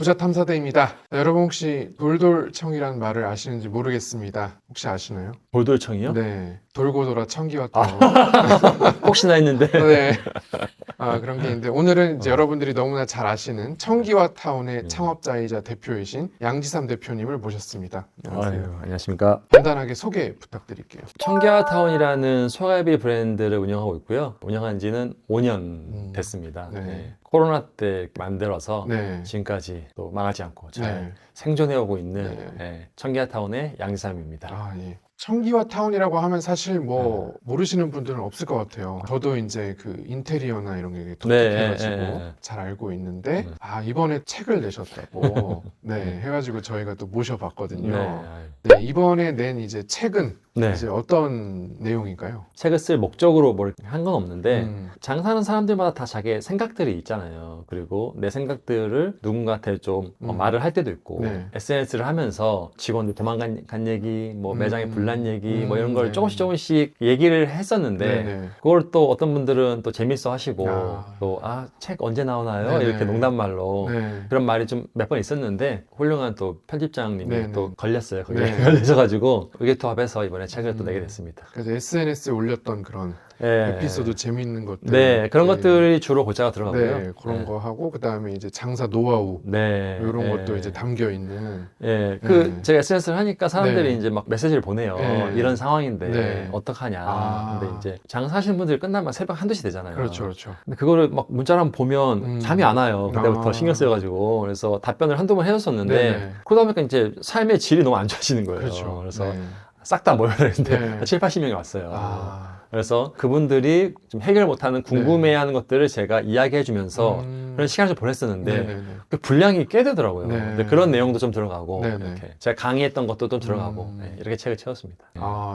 부자 탐사대입니다. 여러분 혹시 돌돌청이라는 말을 아시는지 모르겠습니다. 혹시 아시나요? 돌돌청이요? 네. 돌고 돌아 청기와 타운. 혹시나 했는데. 네. 그런 게 있는데 오늘은 이제 여러분들이 너무나 잘 아시는 청기와 타운의 창업자이자 대표이신 양지삼 대표님을 모셨습니다. 안녕하세요. 아유, 안녕하십니까. 간단하게 소개 부탁드릴게요. 청기와타운이라는 소갈비 브랜드를 운영하고 있고요. 운영한 지는 5년 됐습니다. 네. 네. 코로나 때 만들어서 네. 지금까지 또 망하지 않고 잘 네. 생존해오고 있는 네. 네, 청기와타운의 양지삼입니다. 예. 청기와 타운이라고 하면 사실 뭐 모르시는 분들은 없을 것 같아요. 저도 이제 그 인테리어나 이런 게 독특해가지고 네. 잘 알고 있는데 이번에 책을 내셨다고 네, 해가지고 저희가 또 모셔봤거든요. 네, 이번에 낸 이제 책은 네. 이제 어떤 내용인가요? 책을 쓸 목적으로 뭘 한 건 없는데 장사하는 사람들마다 다 자기의 생각들이 있잖아요. 그리고 내 생각들을 누군가한테 좀 말을 할 때도 있고 네. SNS를 하면서 직원들 도망간 얘기, 뭐 매장에 불난 얘기, 뭐 이런 걸 네. 조금씩 얘기를 했었는데 네네. 그걸 또 어떤 분들은 또 재밌어 하시고 아. 또 책 언제 나오나요? 네네. 이렇게 농담말로 네. 그런 말이 좀 몇 번 있었는데 훌륭한 또 편집장님이 네네. 또 걸렸어요. 거기에 네. 걸리셔가지고 의기투합해서 이번에 책을 또 내게 됐습니다. 그래서 SNS에 올렸던 그런 예. 에피소드 재밌는 것들. 네, 그런 것들이 주로 고차가 들어가고요. 네, 그런 거 하고 그다음에 이제 장사 노하우 네, 이런 것도 이제 담겨 있는. 예, 네. 제가 SNS를 하니까 사람들이 네. 이제 막 메시지를 보내요. 네. 이런 상황인데 네. 어떡하냐. 근데 이제 장사하시는 분들이 끝나면 새벽 1, 2시 되잖아요. 그렇죠, 그렇죠. 근데 그거를 막 문자로 한번 보면 잠이 안 와요. 그때부터 아. 신경 쓰여가지고. 그래서 답변을 한두 번 해줬었는데 네네. 그러다 보니까 이제 삶의 질이 너무 안 좋아지는 거예요. 그렇죠. 그래서 네. 싹 다 모여야 되는데 네. 7, 80명이 왔어요. 아. 그래서 그분들이 좀 해결 못하는 궁금해하는 것들을 제가 이야기해주면서 그런 시간을 좀 보냈었는데 네네네. 그 분량이 꽤 되더라고요. 네. 근데 그런 내용도 좀 들어가고 네네. 이렇게 제가 강의했던 것도 좀 들어가고 네, 이렇게 책을 채웠습니다.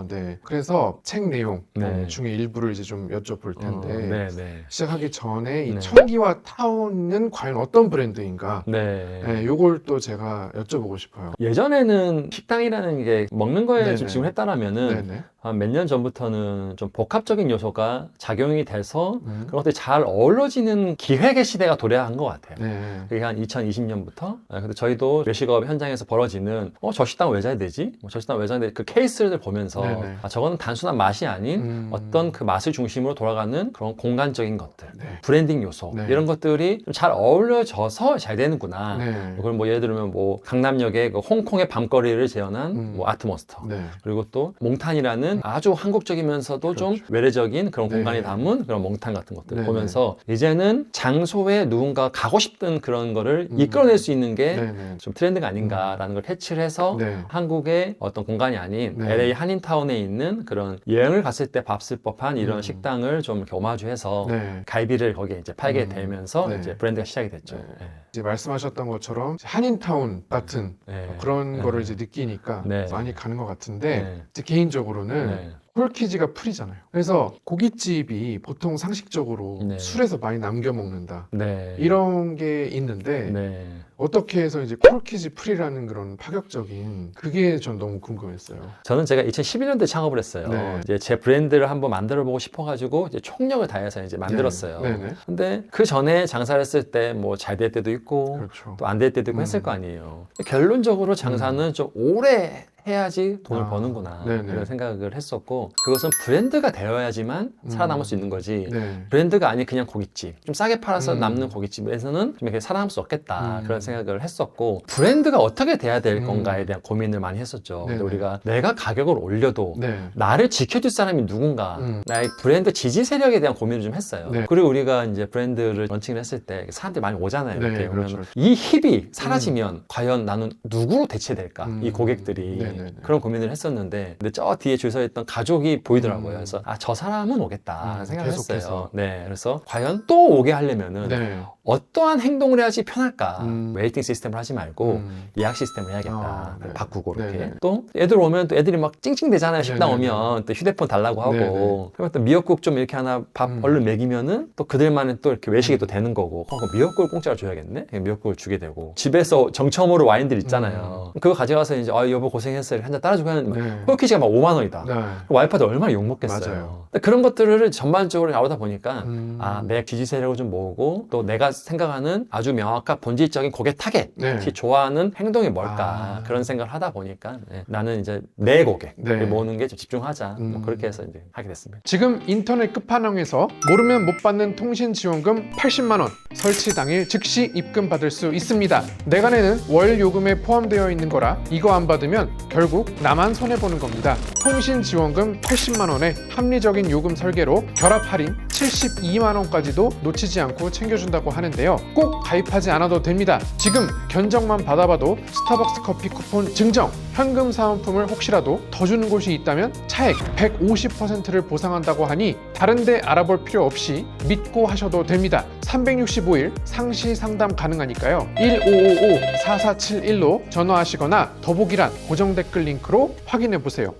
네. 그래서 책 내용 네. 중에 일부를 이제 좀 여쭤볼 텐데 네. 시작하기 전에 이 네. 청기와 타운은 과연 어떤 브랜드인가? 네. 네, 요걸 또 제가 여쭤보고 싶어요. 예전에는 식당이라는 게 먹는 거에 네네. 집중을 했다라면은 네네. 한 몇 년 전부터는 좀 복합적인 요소가 작용이 돼서 음. 그런 것들이 잘 어우러지는 기획의 시대가 도래한 것 같아요. 네. 그게 한 2020년부터. 근데 저희도 외식업 현장에서 벌어지는 저 식당 왜 잘 되지? 저 식당 왜 잘 되지? 그 케이스를 보면서 네네. 저거는 단순한 맛이 아닌 어떤 그 맛을 중심으로 돌아가는 그런 공간적인 것들, 네. 브랜딩 요소 네. 이런 것들이 좀 잘 어울려져서 잘 되는구나. 네. 그걸 뭐 예를 들면 뭐 강남역의 그 홍콩의 밤거리를 재현한 뭐 아트몬스터. 네. 그리고 또 몽탄이라는 아주 한국적이면서도 좀 그렇죠. 외래적인 그런 네. 공간이 담은 그런 몽탄 같은 것들 네네. 보면서 이제는 장소에 누군가 가고 싶던 그런 거를 이끌어낼 수 있는 게 네네. 좀 트렌드가 아닌가라는 걸 캐치를 해서 네. 한국의 어떤 공간이 아닌 네. LA 한인타운에 있는 그런 여행을 갔을 때 밥 쓸 법한 이런 식당을 좀 이렇게 오마주해서 네. 갈비를 거기에 이제 팔게 되면서 네. 이제 브랜드가 시작이 됐죠. 네. 이제 말씀하셨던 것처럼 한인타운 같은 네. 그런 네. 거를 이제 느끼니까 네. 많이 가는 것 같은데 네. 이제 개인적으로는 네. 콜키지가 풀이잖아요. 그래서 고깃집이 보통 상식적으로 네. 술에서 많이 남겨 먹는다. 네. 이런 게 있는데 네. 어떻게 해서 이제 콜키지 풀이라는 그런 파격적인 그게 전 너무 궁금했어요. 저는 제가 2011년도에 창업을 했어요. 네. 이제 제 브랜드를 한번 만들어 보고 싶어가지고 이제 총력을 다해서 이제 만들었어요. 네네. 근데 그 전에 장사를 했을 때 뭐 잘 될 때도 있고 그렇죠. 또 안 될 때도 있고 했을 거 아니에요. 결론적으로 장사는 좀 오래 해야지 돈을 버는구나 네네. 이런 생각을 했었고 그것은 브랜드가 되어야지만 살아남을 수 있는 거지 네. 브랜드가 아닌 그냥 고깃집 좀 싸게 팔아서 남는 고깃집에서는 좀 이렇게 살아남을 수 없겠다 그런 생각을 했었고 브랜드가 어떻게 돼야 될 건가에 대한 고민을 많이 했었죠. 근데 네네. 우리가 내가 가격을 올려도 네. 나를 지켜줄 사람이 누군가 나의 브랜드 지지 세력에 대한 고민을 좀 했어요. 네. 그리고 우리가 이제 브랜드를 런칭을 했을 때 사람들이 많이 오잖아요. 네, 이렇게 그렇죠. 오면 이 힙이 사라지면 과연 나는 누구로 대체될까? 이 고객들이 네네네. 그런 고민을 했었는데 근데 저 뒤에 줄 서 있던 가족이 보이더라고요. 그래서 저 사람은 오겠다 생각을 계속해서. 했어요. 네, 그래서 과연 또 오게 하려면은 네. 어떠한 행동을 해야지 편할까? 웨이팅 시스템을 하지 말고 예약 시스템을 해야겠다. 네. 바꾸고 이렇게. 네네. 또 애들 오면 또 애들이 막 찡찡대잖아요. 식당 네네네. 오면 또 휴대폰 달라고 하고. 네네. 그러면 또 미역국 좀 이렇게 하나 밥 얼른 먹이면은 또 그들만의 또 이렇게 외식이 또 되는 거고. 그럼 미역국을 공짜로 줘야겠네? 미역국을 주게 되고. 집에서 정첨으로 와인들 있잖아요. 그거 가져가서 이제 여보 고생했어. 캔슬 한 잔 따라주고 하는 네. 콜키즈가 막 5만 원이다. 네. 와이프한테 얼마나 욕먹겠어요. 맞아요. 그런 것들을 전반적으로 나오다 보니까 음. 내 지지 세력을 좀 모으고 또 내가 생각하는 아주 명확한 본질적인 고객 타겟, 네. 혹시 좋아하는 행동이 뭘까 그런 생각을 하다 보니까 나는 이제 내 고객 네. 모으는 게 좀 집중하자 뭐 그렇게 해서 이제 하게 됐습니다. 지금 인터넷 끝판왕에서 모르면 못 받는 통신 지원금 80만 원 설치 당일 즉시 입금 받을 수 있습니다. 내간에는 월 요금에 포함되어 있는 거라 이거 안 받으면 결국 나만 손해 보는 겁니다. 통신 지원금 80만 원에 합리적인 요금 설계로 결합 할인 72만 원까지도 놓치지 않고 챙겨준다고 하는데요. 꼭 가입하지 않아도 됩니다. 지금 견적만 받아봐도 스타벅스 커피 쿠폰 증정, 현금 사은품을 혹시라도 더 주는 곳이 있다면 차액 150%를 보상한다고 하니 다른데 알아볼 필요 없이 믿고 하셔도 됩니다. 365일 상시 상담 가능하니까요. 1555-4471로 전화하시거나 더보기란 고정 댓글 링크로 확인해 보세요.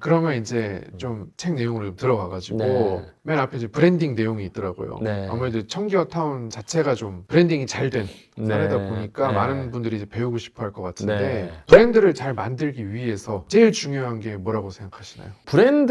그러면 이제 좀 책 내용으로 좀 들어가가지고 네. 맨 앞에 이제 브랜딩 내용이 있더라고요. 네. 아무래도 청기와 타운 자체가 좀 브랜딩이 잘 된 사례다 보니까 네. 많은 분들이 이제 배우고 싶어 할 것 같은데 네. 브랜드를 잘 만들기 위해서 제일 중요한 게 뭐라고 생각하시나요?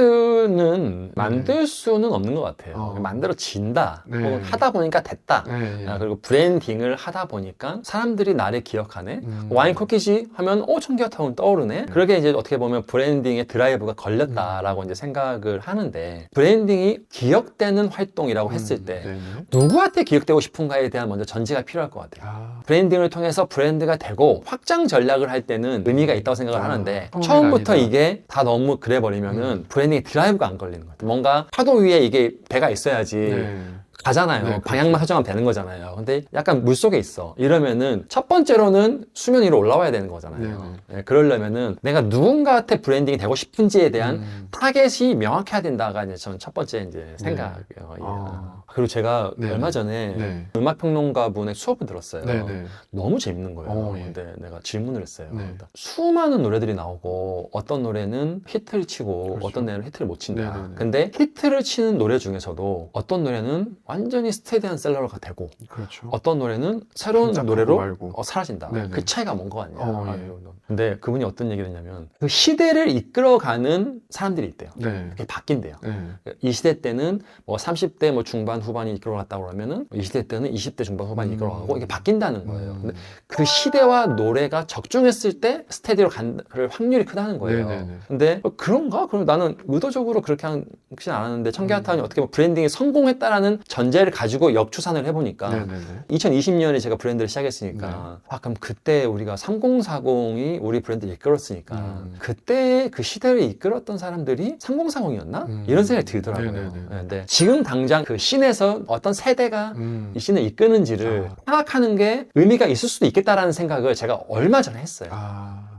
브랜드는 만들 수는 없는 것 같아요. 어. 만들어진다. 네. 혹은 하다 보니까 됐다. 네, 그리고 브랜딩을 하다 보니까 사람들이 나를 기억하네. 음. 와인 쿠키지 하면 청기와타운 떠오르네. 그러게 이제 어떻게 보면 브랜딩의 드라이브가 걸렸다라고 이제 생각을 하는데 브랜딩이 기억되는 활동이라고 했을 때 네네. 누구한테 기억되고 싶은가에 대한 먼저 전제가 필요할 것 같아요. 브랜딩을 통해서 브랜드가 되고 확장 전략을 할 때는 의미가 있다고 생각을 하는데 처음부터 아니다. 이게 다 너무 그래 버리면은 브랜딩의 드라이브가 안 걸리는 것 같아요. 뭔가 파도 위에 이게 배가 있어야지 네. 가잖아요. 네, 방향만 설정하면 되는 거잖아요. 근데 약간 물속에 있어. 이러면은 첫 번째로는 수면 위로 올라와야 되는 거잖아요. 네, 그러려면은 내가 누군가한테 브랜딩이 되고 싶은지에 대한 타겟이 명확해야 된다가 이제 전 첫 번째 이제 생각이에요. 그리고 제가 네. 얼마 전에 네. 음악평론가 분의 수업을 들었어요. 네네. 너무 재밌는 거예요. 예. 근데 내가 질문을 했어요. 네. 수많은 노래들이 나오고 어떤 노래는 히트를 치고 그렇죠. 어떤 노래는 히트를 못 친다. 네네네. 근데 히트를 치는 노래 중에서도 어떤 노래는 완전히 스테디한 셀러가 되고 그렇죠. 어떤 노래는 새로운 반짝하고 노래로 말고. 사라진다. 네네. 그 차이가 뭔 거 같냐. 예. 근데 그분이 어떤 얘기를 했냐면 그 시대를 이끌어가는 사람들이 있대요. 네. 그게 바뀐대요. 네. 이 시대 때는 뭐 30대 뭐 중반 후반이 이끌어갔다고 그러면은 이 시대 때는 20대 중반 후반이 이끌어가고 이게 바뀐다는 거예요. 근데 그 시대와 노래가 적중했을 때 스테디로 갈 확률이 크다는 거예요. 네네네. 근데 그런가? 그럼 나는 의도적으로 그렇게 하진 않았는데 청계화타운이 어떻게 보면 브랜딩이 성공했다라는 전제를 가지고 역추산을 해보니까 네네네. 2020년에 제가 브랜드를 시작했으니까 네. 그럼 그때 우리가 3040이 우리 브랜드를 이끌었으니까 그때 그 시대를 이끌었던 사람들이 3040이었나? 이런 생각이 들더라고요. 네네네. 근데 지금 당장 그 씬에서 어떤 세대가 이 씬을 이끄는지를 파악하는 게 의미가 있을 수도 있겠다라는 생각을 제가 얼마 전에 했어요.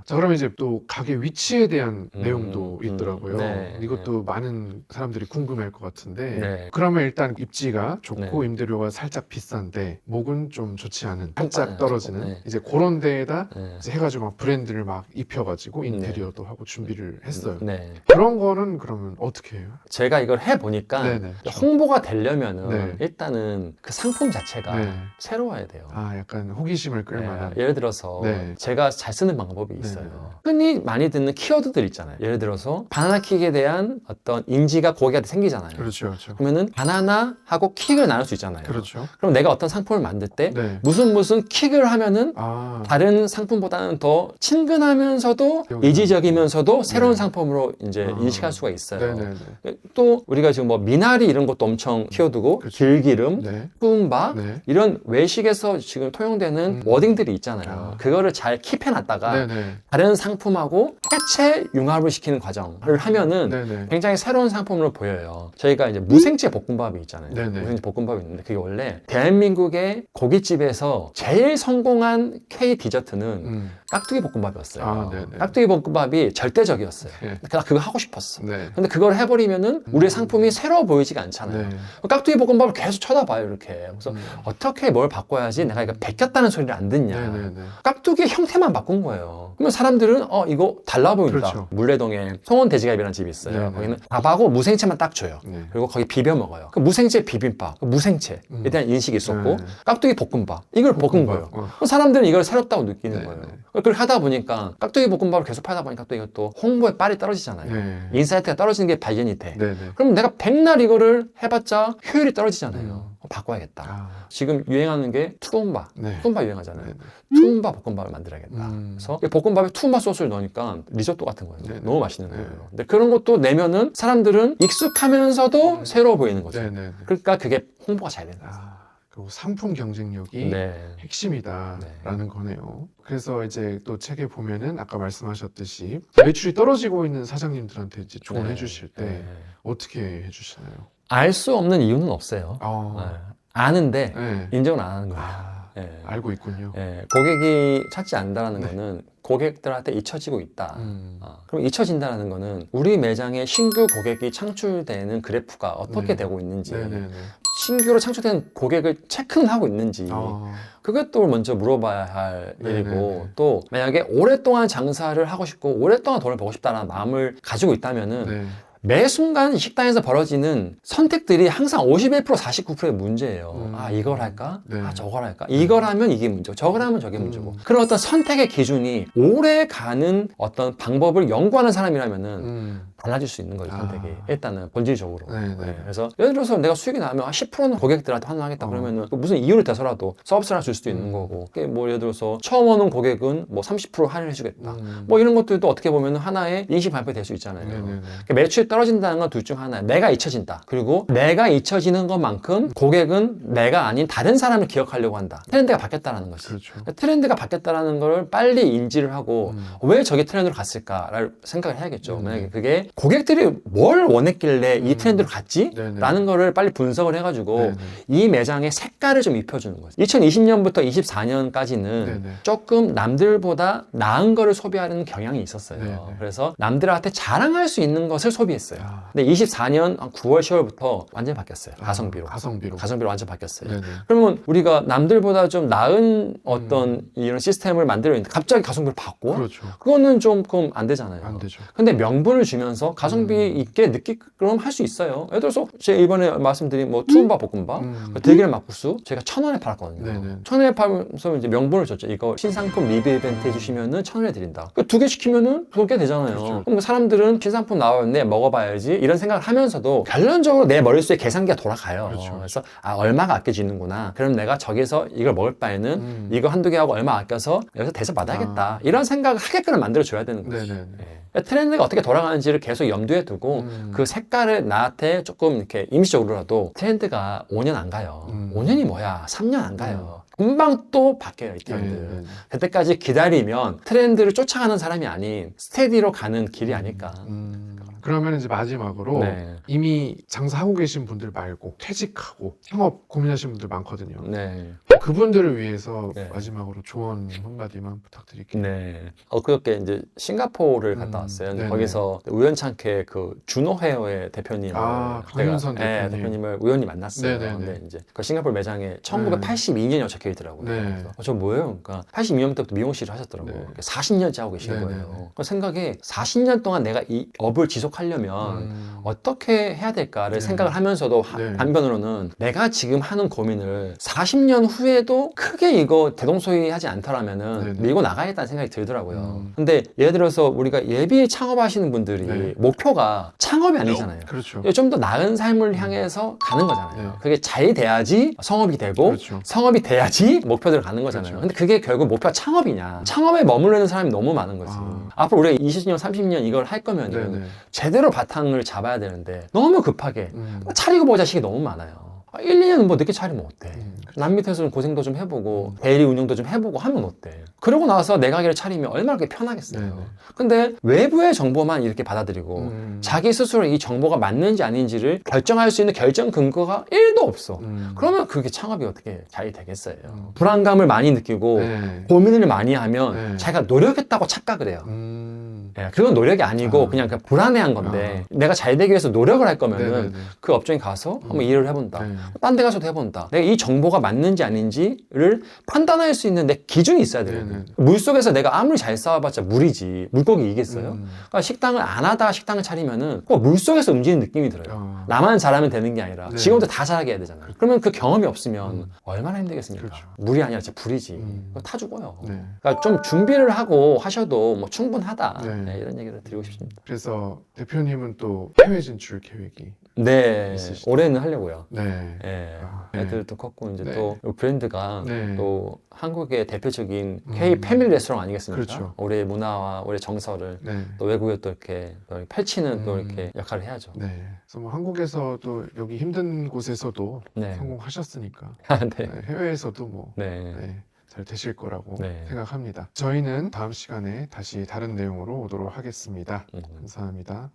자, 그러면 이제 또 가게 위치에 대한 내용도 있더라고요. 네. 이것도 많은 사람들이 궁금해할 것 같은데 네. 그러면 일단 입지가 좋고 네. 임대료가 살짝 비싼데 목은 좀 좋지 않은 살짝 떨어지는 네. 이제 그런 데에다 네. 이제 해가지고 막 브랜드를 막 입혀가지고 인테리어도 하고 준비를 했어요. 네. 그런 거는 그러면 어떻게 해요? 제가 이걸 해보니까 네네. 홍보가 되려면은 네. 일단은 그 상품 자체가 네. 새로워야 돼요. 약간 호기심을 끌만한. 예를 들어서 네. 제가 잘 쓰는 방법이 있어요. 네. 흔히 많이 듣는 키워드들 있잖아요. 예를 들어서 바나나킥에 대한 어떤 인지가 고객한테 생기잖아요. 그렇죠, 그렇죠. 그러면은 바나나하고 킥을 나눌 수 있잖아요. 그렇죠. 그럼 내가 어떤 상품을 만들 때 네. 무슨 킥을 하면은 다른 상품보다는 더 친근하면서도 여기서. 이지적이면서도 새로운 네. 상품으로 이제 인식할 수가 있어요. 네네네. 또 우리가 지금 뭐 미나리 이런 것도 엄청 키워드고 그렇죠. 들기름, 네. 뿜바 네. 이런 외식에서 지금 통용되는 워딩들이 있잖아요. 그거를 잘 킵해놨다가 네네. 다른 상품하고 해체 융합을 시키는 과정을 하면은 네네. 굉장히 새로운 상품으로 보여요. 저희가 이제 무생채 볶음밥이 있잖아요. 네네. 무생채 볶음밥이 있는데 그게 원래 대한민국의 고깃집에서 제일 성공한 K 디저트는 깍두기 볶음밥이었어요. 네네. 깍두기 볶음밥이 절대적이었어요. 네. 나 그거 하고 싶었어. 네. 근데 그걸 해버리면은 우리의 상품이 새로워 보이지가 않잖아요. 네. 깍두기 볶음밥을 계속 쳐다봐요, 이렇게. 그래서 어떻게 뭘 바꿔야지 내가 이거 베꼈다는 소리를 안 듣냐. 네네네. 깍두기의 형태만 바꾼 거예요. 그러면 사람들은 이거 달라 보인다. 그렇죠. 물레동에 송원돼지갈비라는 집이 있어요. 네네. 거기는 밥하고 무생채만 딱 줘요. 네. 그리고 거기 비벼 먹어요. 그 무생채 비빔밥, 그 무생채에 대한 인식이 있었고 네. 깍두기 볶음밥 이걸 볶은 거예요. 그럼 사람들은 이걸 새롭다고 느끼는 네. 거예요. 그렇게 하다 보니까 깍두기 볶음밥을 계속 팔다 보니까 또 이것도 홍보의 빨이 떨어지잖아요. 네. 인사이트가 떨어지는 게 발견이 돼. 네네. 그럼 내가 백날 이거를 해봤자 효율이 떨어지잖아요. 바꿔야겠다. 아, 지금 유행하는 게 투움바. 네. 투움바 유행하잖아요. 네네. 투움바 볶음밥을 만들어야겠다. 그래서 이 볶음밥에 투움바 소스를 넣으니까 리조또 같은 거예요. 네네. 너무 맛있는 네. 거예요. 근데 그런 것도 내면은 사람들은 익숙하면서도 새로워 보이는 거죠. 네네. 그러니까 그게 홍보가 잘 된다. 아, 그리고 상품 경쟁력이 네. 핵심이다라는 거네요. 그래서 이제 또 책에 보면은 아까 말씀하셨듯이 매출이 떨어지고 있는 사장님들한테 이제 조언해 주실 때 네. 어떻게 해주시나요? 알 수 없는 이유는 없어요. 네. 아는데 네. 인정을 안 하는 거예요. 아, 네. 알고 있군요. 네. 고객이 찾지 않는다는 거는 고객들한테 잊혀지고 있다. 그럼 잊혀진다는 거는 우리 매장에 신규 고객이 창출되는 그래프가 어떻게 네. 되고 있는지, 네네네. 신규로 창출된 고객을 체크는 하고 있는지, 아, 그것도 먼저 물어봐야 할 네네네. 일이고, 또 만약에 오랫동안 장사를 하고 싶고 오랫동안 돈을 벌고 싶다는 마음을 가지고 있다면은 네. 매 순간 식당에서 벌어지는 선택들이 항상 51% 49%의 문제예요. 아, 이걸 할까? 네. 아, 저걸 할까? 이걸 하면 이게 문제고 저걸 하면 저게 문제고. 그런 어떤 선택의 기준이 오래 가는 어떤 방법을 연구하는 사람이라면은 달라질 수 있는 거죠, 선택이. 아. 일단은 본질적으로. 네네. 네. 그래서 예를 들어서 내가 수익이 나면 10%는 고객들한테 환원하겠다 그러면은 무슨 이유를 대서라도 서비스를 줄 수도 있는 거고. 뭐 예를 들어서 처음 오는 고객은 뭐 30% 할인해주겠다. 뭐 이런 것들도 어떻게 보면 하나의 인식 발표될 수 있잖아요. 네네네. 그러니까 매출이 떨어진다는 건 둘 중 하나야. 내가 잊혀진다. 그리고 내가 잊혀지는 것만큼 고객은 내가 아닌 다른 사람을 기억하려고 한다. 트렌드가 바뀌었다는 거지. 그렇죠. 트렌드가 바뀌었다는 걸 빨리 인지를 하고 왜 저게 트렌드로 갔을까를 생각을 해야겠죠. 만약에 그게 고객들이 뭘 원했길래 이 트렌드로 갔지? 네네. 라는 거를 빨리 분석을 해가지고 네네. 이 매장의 색깔을 좀 입혀주는 거죠. 2020년부터 24년까지는 네네. 조금 남들보다 나은 거를 소비하는 경향이 있었어요. 네네. 그래서 남들한테 자랑할 수 있는 것을 소비했어요. 아. 근데 24년 9월, 10월부터 완전히 바뀌었어요. 가성비로. 가성비로. 가성비로 완전 바뀌었어요. 네네. 그러면 우리가 남들보다 좀 나은 어떤 이런 시스템을 만들어 있는데 갑자기 가성비를 바꿔? 그렇죠. 그거는 조금 안 되잖아요. 안 되죠. 근데 명분을 주면서 가성비 있게 느끼게끔 할 수 있어요. 예를 들어서 제가 이번에 말씀드린 뭐 투움바 볶음밥, 들기름 막국수 제가 1,000원에 팔았거든요. 네네. 1,000원에 팔면서 이제 명분을 줬죠. 이거 신상품 리뷰 이벤트 해주시면은 1,000원에 드린다. 그 두 개 시키면은 돈 꽤 되잖아요. 그렇죠. 그럼 사람들은 신상품 나왔네 먹어봐야지 이런 생각을 하면서도 결론적으로 내 머릿속에 계산기가 돌아가요. 그렇죠. 그래서 아 얼마가 아껴지는구나. 그럼 내가 저기서 이걸 먹을 바에는 이거 한두 개 하고 얼마 아껴서 여기서 대접 받아야겠다. 이런 생각을 하게끔 만들어줘야 되는 거죠. 네네. 예. 트렌드가 어떻게 돌아가는지를 계속 염두에 두고 그 색깔을 나한테 조금 이렇게 임시적으로라도 트렌드가 5년 안 가요. 5년이 뭐야? 3년 안 가요. 금방 또 바뀌어요, 이 트렌드. 네네. 그때까지 기다리면 트렌드를 쫓아가는 사람이 아닌 스테디로 가는 길이 아닐까. 그러면 이제 마지막으로 네. 이미 장사하고 계신 분들 말고 퇴직하고 창업 고민하시는 분들 많거든요. 네. 그분들을 위해서 네. 마지막으로 조언 한마디만 부탁드릴게요. 네. 그저께 이제 싱가포르를 갔다 왔어요. 근데 네네. 거기서 우연찮게 그 준호 헤어의 대표님을 강윤선 대표님. 대표님을 우연히 만났어요. 네네네. 근데 이제 그 싱가포르 매장에 1982년이 적혀 있더라고요. 네. 그래서 저 뭐예요? 그러니까 82년부터 미용실을 하셨더라고요. 네. 40년째 하고 계신 네네네. 거예요. 그 생각에 40년 동안 내가 이 업을 지속하려면 어떻게 해야 될까를 네. 생각을 하면서도 네. 반면으로는 내가 지금 하는 고민을 40년 후에도 크게 이거 대동소이하지 않더라면은 네네. 밀고 나가야겠다는 생각이 들더라고요. 근데 예를 들어서 우리가 예비 창업하시는 분들이 네. 목표가 창업이 아니잖아요. 그렇죠. 좀 더 나은 삶을 향해서 가는 거잖아요. 네. 그게 잘 돼야지 성업이 되고 그렇죠. 성업이 돼야지 목표대로 가는 거잖아요. 그렇죠. 근데 그게 결국 목표가 창업이냐. 창업에 머무르는 사람이 너무 많은 거지. 아. 앞으로 우리가 20년, 30년 이걸 할 거면은 네네. 제대로 바탕을 잡아야 되는데 너무 급하게 차리고 보자 식이 너무 많아요. 1, 2년 뭐 늦게 차리면 어때? 남 밑에서 좀 고생도 좀 해보고 대리 운영도 좀 해보고 하면 어때? 그러고 나서 내 가게를 차리면 얼마나 그게 편하겠어요. 네네. 근데 외부의 정보만 이렇게 받아들이고 자기 스스로 이 정보가 맞는지 아닌지를 결정할 수 있는 결정 근거가 1도 없어. 그러면 그게 창업이 어떻게 잘 되겠어요? 불안감을 많이 느끼고 네. 고민을 많이 하면 네. 자기가 노력했다고 착각을 해요. 예, 그건 노력이 아니고 아. 그냥 불안해한 건데 내가 잘 되기 위해서 노력을 할 거면은 네네네. 그 업종에 가서 한번 일을 해본다. 네. 딴 데 가서도 해본다. 내가 이 정보가 맞는지 아닌지를 판단할 수 있는 내 기준이 있어야 되거든. 네네. 물속에서 내가 아무리 잘 싸워봤자 물이지. 물고기 이기겠어요? 음. 그러니까 식당을 안 하다가 식당을 차리면은 꼭 물속에서 움직이는 느낌이 들어요. 나만 잘하면 되는 게 아니라 네. 직원들 다 잘하게 해야 되잖아요. 그러면 그 경험이 없으면 얼마나 힘들겠습니까? 그렇죠. 물이 아니라 진짜 불이지. 음. 그거 타 죽어요. 네. 그러니까 좀 준비를 하고 하셔도 뭐 충분하다. 네. 네, 이런 얘기를 드리고 싶습니다. 그래서 대표님은 또 해외 진출 계획이 네, 있으시죠? 올해는 하려고요. 네. 예, 아, 네. 애들도 컸고 이제 네. 또 브랜드가 네. 또 한국의 대표적인 K 패밀리 레스토랑 아니겠습니까? 그렇죠. 우리의 문화와 우리의 정서를 네. 또 외국에 또 이렇게 펼치는 또 이렇게 역할을 해야죠. 네. 그래서 뭐 한국에서도 여기 힘든 곳에서도 네. 성공하셨으니까 아, 네. 네, 해외에서도 뭐 네. 네, 잘 되실 거라고 네. 생각합니다. 저희는 다음 시간에 다시 다른 내용으로 오도록 하겠습니다. 감사합니다.